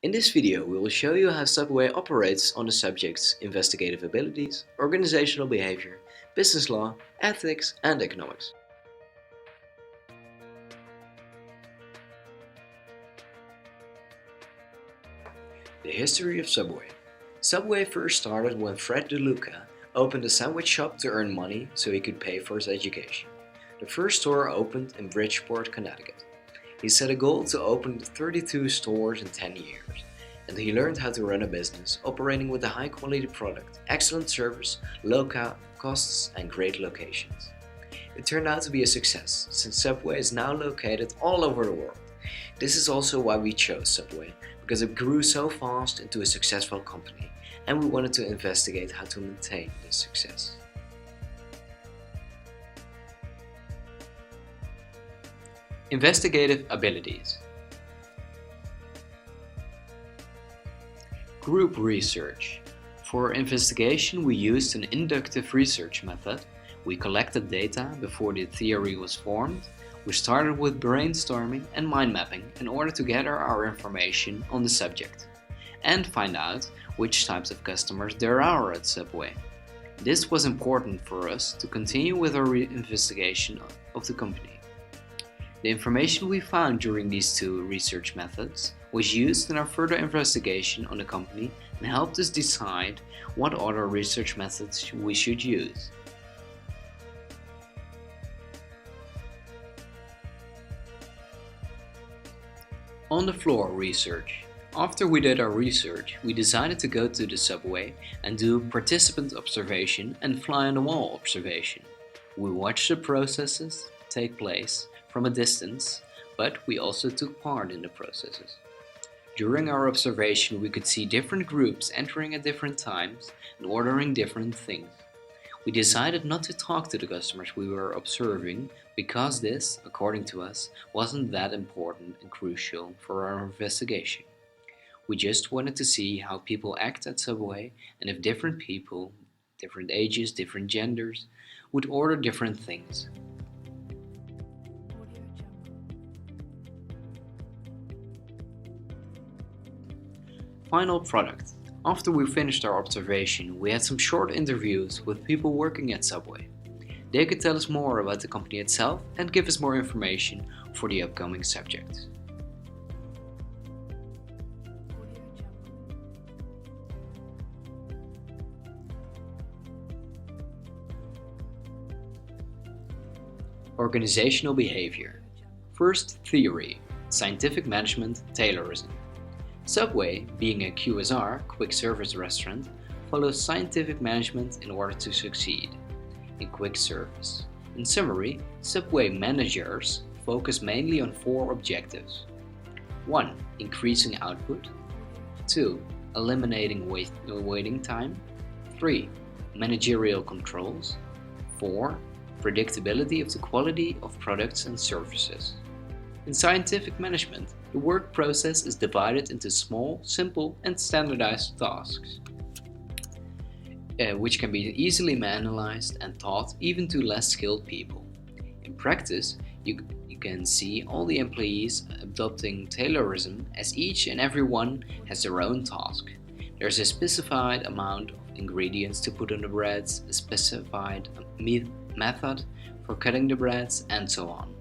In this video, we will show you how Subway operates on the subjects investigative abilities, organizational behavior, business law, ethics, and economics. The history of Subway. Subway first started when Fred DeLuca opened a sandwich shop to earn money so he could pay for his education. The first store opened in Bridgeport, Connecticut. He set a goal to open 32 stores in 10 years, and he learned how to run a business operating with a high-quality product, excellent service, low costs, and great locations. It turned out to be a success, since Subway is now located all over the world. This is also why we chose Subway, because it grew so fast into a successful company, and we wanted to investigate how to maintain this success. Investigative abilities. Group research. For investigation, we used an inductive research method. We collected data before the theory was formed. We started with brainstorming and mind mapping in order to gather our information on the subject and find out which types of customers there are at Subway. This was important for us to continue with our investigation of the company. The information we found during these two research methods was used in our further investigation on the company and helped us decide what other research methods we should use. On the floor research. After we did our research, we decided to go to the Subway and do participant observation and fly-on-the-wall observation. We watched the processes take place from a distance, but we also took part in the processes. During our observation, we could see different groups entering at different times and ordering different things. We decided not to talk to the customers we were observing because this, according to us, wasn't that important and crucial for our investigation. We just wanted to see how people act at Subway and if different people, different ages, different genders, would order different things. Final product. After we finished our observation, we had some short interviews with people working at Subway. They could tell us more about the company itself and give us more information for the upcoming subjects. Organizational behavior. First, theory. Scientific management, Taylorism. Subway, being a QSR, quick service restaurant, follows scientific management in order to succeed in quick service. In summary, Subway managers focus mainly on 4 objectives. 1. Increasing output. 2. Eliminating waiting time. 3. Managerial controls. 4. Predictability of the quality of products and services. In scientific management, the work process is divided into small, simple, and standardized tasks, which can be easily analyzed and taught even to less skilled people. In practice, you can see all the employees adopting Taylorism as each and every one has their own task. There's a specified amount of ingredients to put on the breads, a specified method for cutting the breads, and so on.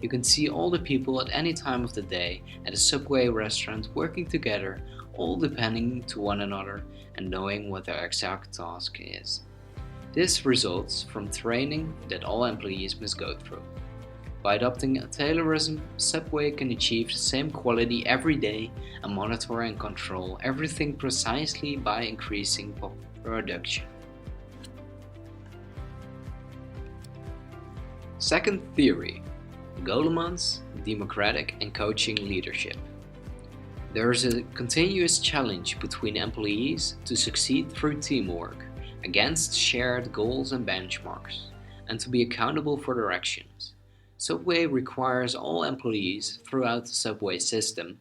You can see all the people at any time of the day at a Subway restaurant working together, all depending to one another and knowing what their exact task is. This results from training that all employees must go through. By adopting a Taylorism, Subway can achieve the same quality every day and monitor and control everything precisely by increasing production. Second theory. Goleman's democratic and coaching leadership. There is a continuous challenge between employees to succeed through teamwork, against shared goals and benchmarks, and to be accountable for their actions. Subway requires all employees throughout the Subway system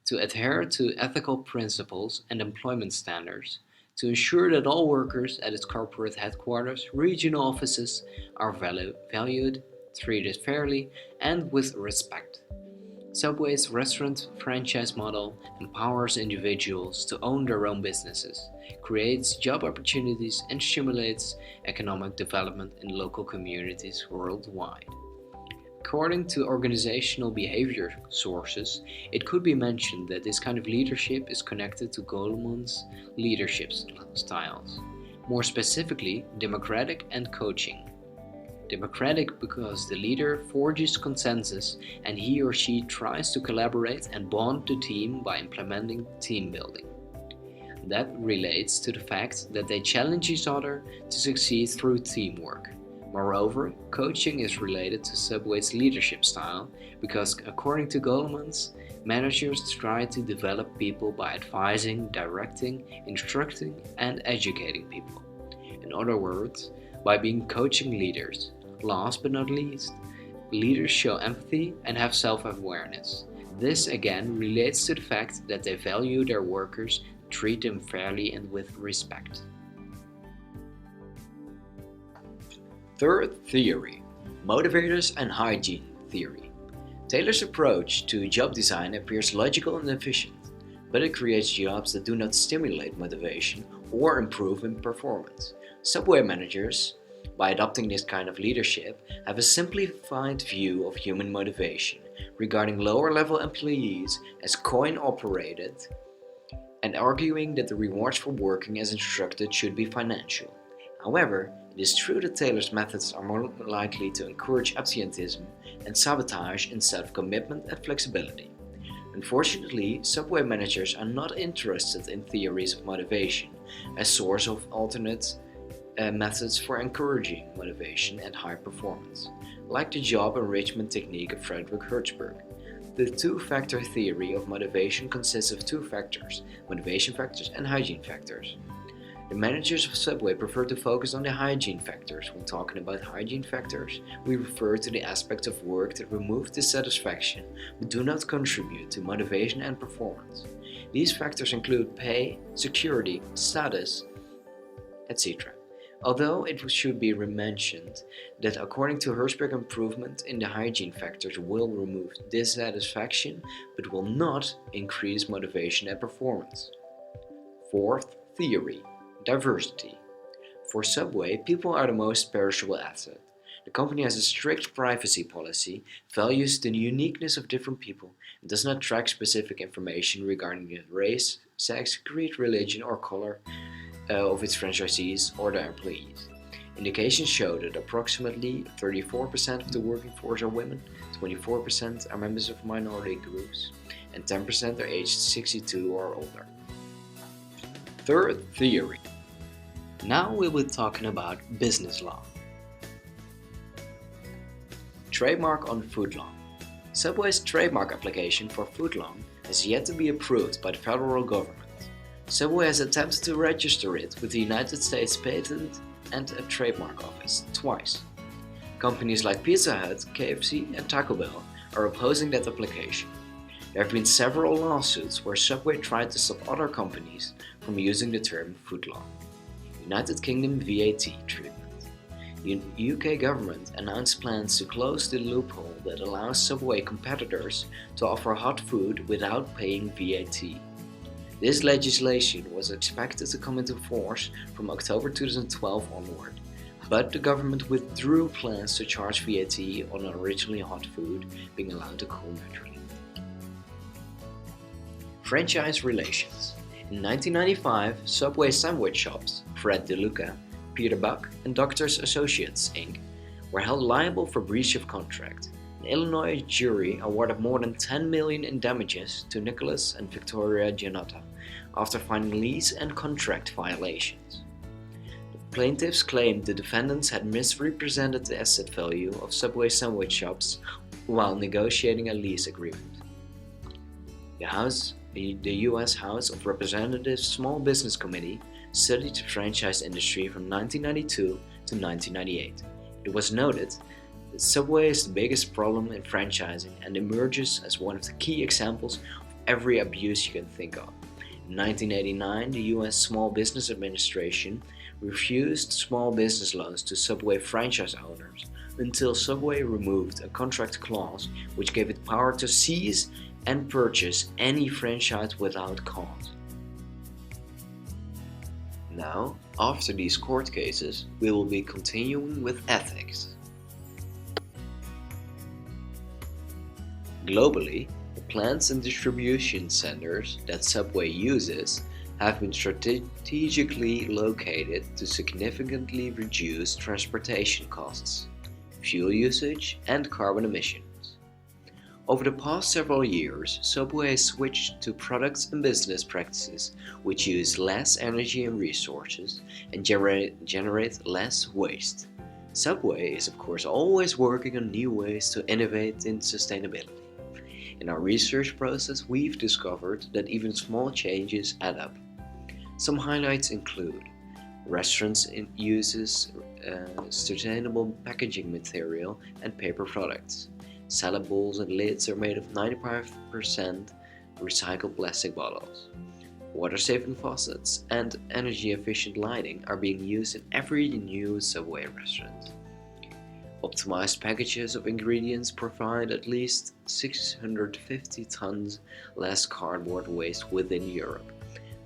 to adhere to ethical principles and employment standards to ensure that all workers at its corporate headquarters, regional offices are valued, treated fairly, and with respect. Subway's restaurant franchise model empowers individuals to own their own businesses, creates job opportunities, and stimulates economic development in local communities worldwide. According to organizational behavior sources, it could be mentioned that this kind of leadership is connected to Goleman's leadership styles. More specifically, democratic and coaching. Democratic because the leader forges consensus and he or she tries to collaborate and bond the team by implementing team building. That relates to the fact that they challenge each other to succeed through teamwork. Moreover, coaching is related to Subway's leadership style because, according to Goleman's, managers try to develop people by advising, directing, instructing, and educating people. In other words, by being coaching leaders. Last but not least, leaders show empathy and have self-awareness. This again relates to the fact that they value their workers, treat them fairly and with respect. Third theory, motivators and hygiene theory. Taylor's approach to job design appears logical and efficient, but it creates jobs that do not stimulate motivation or improve in performance. Subway managers, by adopting this kind of leadership, have a simplified view of human motivation regarding lower-level employees as coin-operated and arguing that the rewards for working as instructed should be financial. However, it is true that Taylor's methods are more likely to encourage absenteeism and sabotage instead of commitment and flexibility. Unfortunately, Subway managers are not interested in theories of motivation as source of alternate methods for encouraging motivation and high performance, like the job enrichment technique of Frederick Hertzberg. The two-factor theory of motivation consists of two factors, motivation factors and hygiene factors. The managers of Subway prefer to focus on the hygiene factors. When talking about hygiene factors, we refer to the aspects of work that remove dissatisfaction but do not contribute to motivation and performance. These factors include pay, security, status, etc. Although it should be mentioned that according to Hertzberg, improvement in the hygiene factors will remove dissatisfaction but will not increase motivation and performance. Fourth theory, diversity. For Subway, people are the most perishable asset. The company has a strict privacy policy, values the uniqueness of different people, and does not track specific information regarding the race, sex, creed, religion, or color of its franchisees or their employees. Indications show that approximately 34% of the working force are women, 24% are members of minority groups, and 10% are aged 62 or older. Third theory. Now we will be talking about business law. Trademark on footlong. Subway's trademark application for footlong has yet to be approved by the federal government. Subway has attempted to register it with the United States Patent and Trademark Office twice. Companies like Pizza Hut, KFC, and Taco Bell are opposing that application. There have been several lawsuits where Subway tried to stop other companies from using the term footlong. United Kingdom VAT treatment. The UK government announced plans to close the loophole that allows Subway competitors to offer hot food without paying VAT. This legislation was expected to come into force from October 2012 onward, but the government withdrew plans to charge VAT on originally hot food being allowed to cool naturally. Franchise relations. In 1995, Subway sandwich shops, Fred DeLuca, Peter Buck, and Doctors Associates, Inc., were held liable for breach of contract. An Illinois jury awarded more than $10 million in damages to Nicholas and Victoria Gianotta after finding lease and contract violations. The plaintiffs claimed the defendants had misrepresented the asset value of Subway sandwich shops while negotiating a lease agreement. The U.S. House of Representatives Small Business Committee studied the franchise industry from 1992 to 1998. It was noted that Subway is the biggest problem in franchising and emerges as one of the key examples of every abuse you can think of. In 1989, the U.S. Small Business Administration refused small business loans to Subway franchise owners until Subway removed a contract clause which gave it power to seize and purchase any franchise without cause. Now, after these court cases, we will be continuing with ethics. Globally, the plants and distribution centers that Subway uses have been strategically located to significantly reduce transportation costs, fuel usage, and carbon emissions. Over the past several years, Subway has switched to products and business practices which use less energy and resources and generate less waste. Subway is of course always working on new ways to innovate in sustainability. In our research process, we've discovered that even small changes add up. Some highlights include restaurants uses sustainable packaging material and paper products. Salad bowls and lids are made of 95% recycled plastic bottles. Water-saving faucets and energy-efficient lighting are being used in every new Subway restaurant. Optimized packages of ingredients provide at least 650 tons less cardboard waste within Europe.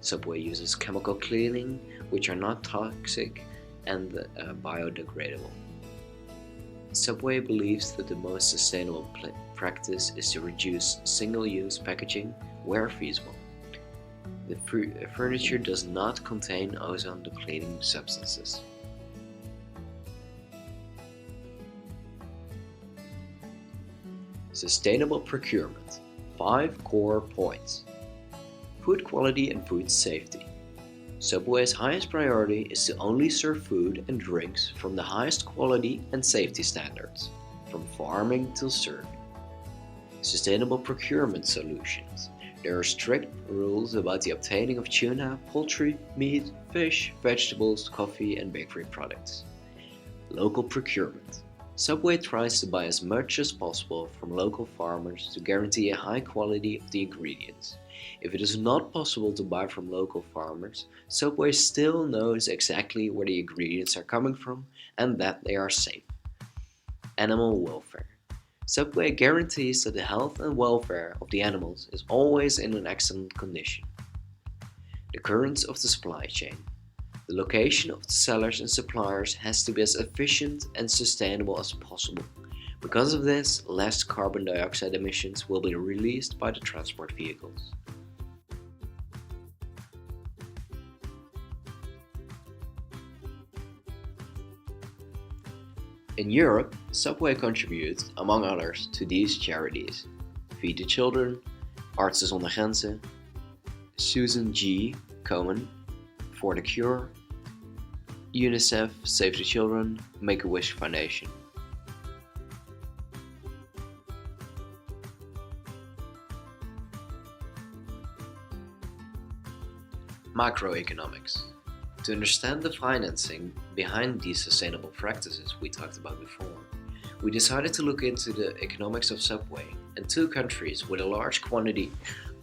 Subway uses chemical cleaning, which are not toxic and biodegradable. Subway believes that the most sustainable practice is to reduce single-use packaging where feasible. The furniture does not contain ozone-depleting substances. Sustainable procurement. 5 core points. Food quality and food safety. Subway's highest priority is to only serve food and drinks from the highest quality and safety standards, from farming till serving. Sustainable procurement solutions. There are strict rules about the obtaining of tuna, poultry, meat, fish, vegetables, coffee, and bakery products. Local procurement. Subway tries to buy as much as possible from local farmers to guarantee a high quality of the ingredients. If it is not possible to buy from local farmers, Subway still knows exactly where the ingredients are coming from and that they are safe. Animal welfare. Subway guarantees that the health and welfare of the animals is always in an excellent condition. The currents of the supply chain. The location of the sellers and suppliers has to be as efficient and sustainable as possible. Because of this, less carbon dioxide emissions will be released by the transport vehicles. In Europe, Subway contributes, among others, to these charities: Feed the Children, Artsen zonder Grenzen, Susan G. Komen, For the Cure, UNICEF, Save the Children, Make-A-Wish Foundation. Macroeconomics. To understand the financing behind these sustainable practices we talked about before, we decided to look into the economics of Subway and 2 countries with a large quantity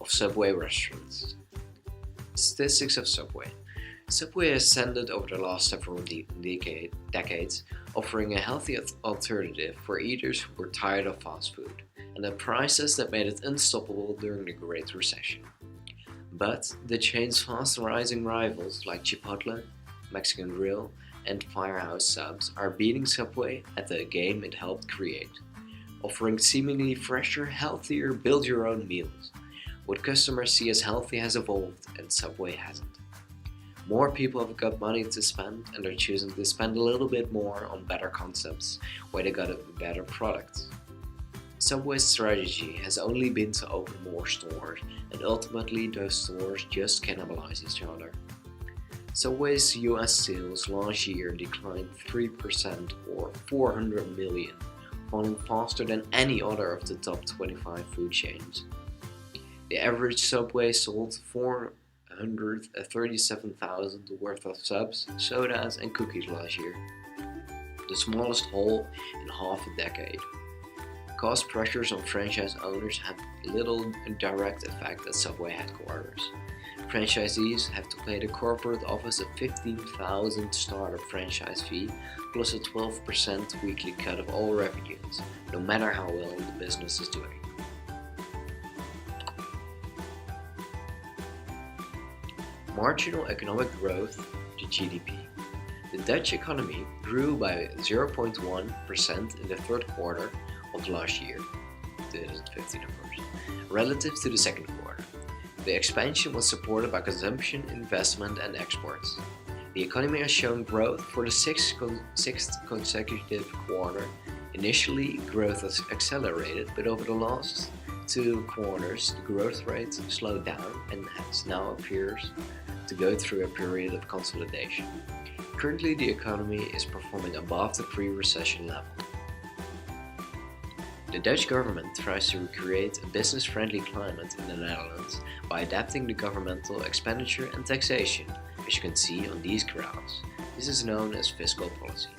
of Subway restaurants. Statistics of Subway. Subway has ascended over the last several decades, offering a healthy alternative for eaters who were tired of fast food, and at prices that made it unstoppable during the Great Recession. But the chain's fast rising rivals like Chipotle, Mexican Grill, and Firehouse Subs are beating Subway at the game it helped create, offering seemingly fresher, healthier, build-your-own meals. What customers see as healthy has evolved, and Subway hasn't. More people have got money to spend, and they're choosing to spend a little bit more on better concepts where they got a better product. Subway's strategy has only been to open more stores, and ultimately those stores just cannibalize each other. Subway's US sales last year declined 3% or 400 million, falling faster than any other of the top 25 food chains. The average Subway sold 437,000 worth of subs, sodas and cookies last year, the smallest haul in half a decade. Cost pressures on franchise owners have little direct effect at Subway headquarters. Franchisees have to pay the corporate office a 15,000 startup franchise fee plus a 12% weekly cut of all revenues, no matter how well the business is doing. Marginal economic growth, the GDP. The Dutch economy grew by 0.1% in the third quarter of last year, 2015 of course, relative to the second quarter. The expansion was supported by consumption, investment and exports. The economy has shown growth for the sixth consecutive quarter. Initially, growth has accelerated, but over the last 2 quarters, the growth rate slowed down and now appears to go through a period of consolidation. Currently, the economy is performing above the pre-recession level. The Dutch government tries to create a business-friendly climate in the Netherlands by adapting the governmental expenditure and taxation, as you can see on these graphs. This is known as fiscal policy.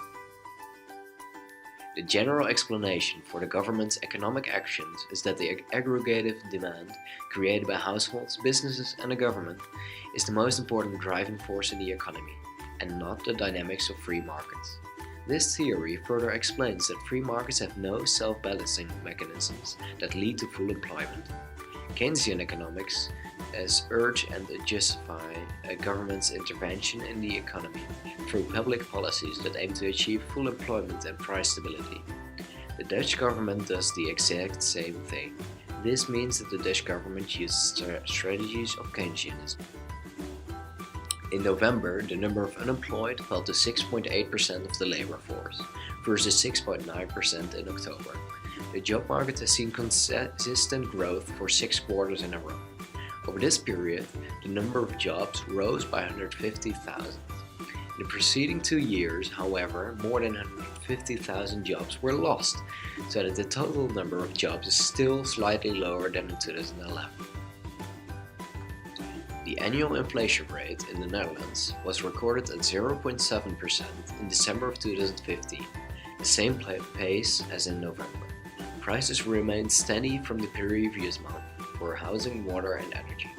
The general explanation for the government's economic actions is that the aggregative demand created by households, businesses and the government is the most important driving force in the economy, and not the dynamics of free markets. This theory further explains that free markets have no self-balancing mechanisms that lead to full employment. Keynesian economics urge and justify a government's intervention in the economy through public policies that aim to achieve full employment and price stability. The Dutch government does the exact same thing. This means that the Dutch government uses strategies of Keynesianism. In November, the number of unemployed fell to 6.8% of the labor force, versus 6.9% in October. The job market has seen consistent growth for 6 quarters in a row. Over this period, the number of jobs rose by 150,000. In the preceding 2 years, however, more than 150,000 jobs were lost, so that the total number of jobs is still slightly lower than in 2011. The annual inflation rate in the Netherlands was recorded at 0.7% in December of 2015, the same pace as in November. Prices remained steady from the previous month for housing, water and energy.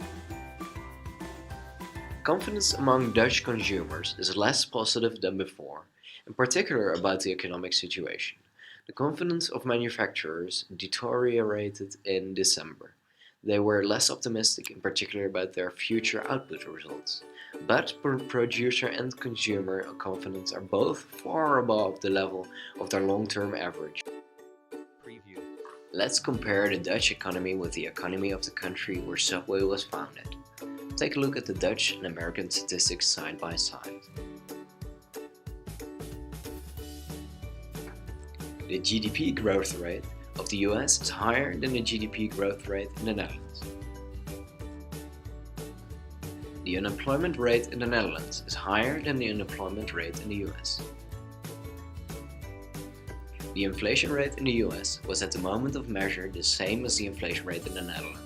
Confidence among Dutch consumers is less positive than before, in particular about the economic situation. The confidence of manufacturers deteriorated in December. They were less optimistic, in particular about their future output results. But producer and consumer confidence are both far above the level of their long-term average. Preview. Let's compare the Dutch economy with the economy of the country where Subway was founded. Take a look at the Dutch and American statistics side by side. The GDP growth rate of the US is higher than the GDP growth rate in the Netherlands. The unemployment rate in the Netherlands is higher than the unemployment rate in the US. The inflation rate in the US was at the moment of measure the same as the inflation rate in the Netherlands.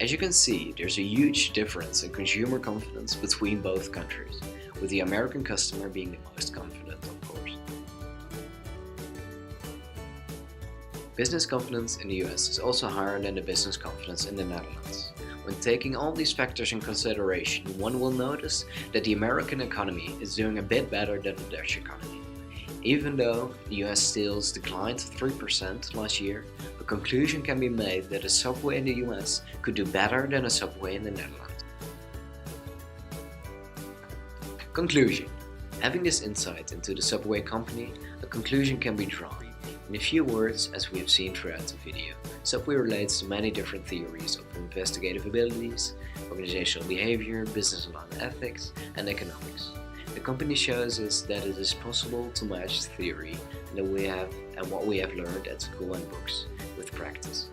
As you can see, there's a huge difference in consumer confidence between both countries, with the American customer being the most confident, of course. Business confidence in the US is also higher than the business confidence in the Netherlands. When taking all these factors in consideration, one will notice that the American economy is doing a bit better than the Dutch economy. Even though the US sales declined 3% last year, a conclusion can be made that a Subway in the US could do better than a Subway in the Netherlands. Conclusion. Having this insight into the Subway company, a conclusion can be drawn. In a few words, as we have seen throughout the video, Subway relates to many different theories of investigative abilities, organizational behavior, business law and ethics, and economics. The company shows us that it is possible to match theory and what we have learned at school and books with practice.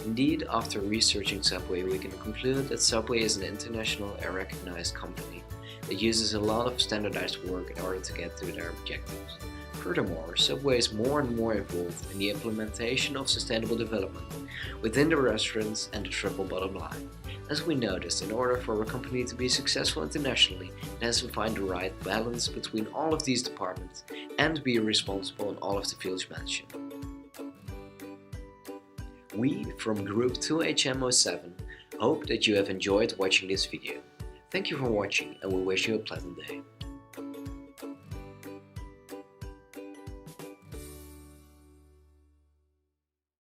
Indeed, after researching Subway, we can conclude that Subway is an international and recognized company that uses a lot of standardized work in order to get to their objectives. Furthermore, Subway is more and more involved in the implementation of sustainable development within the restaurants and the triple bottom line. As we noticed, in order for a company to be successful internationally, it has to find the right balance between all of these departments and be responsible in all of the fields mentioned. We, from Group 2 HM-07, Hope that you have enjoyed watching this video. Thank you for watching and we wish you a pleasant day.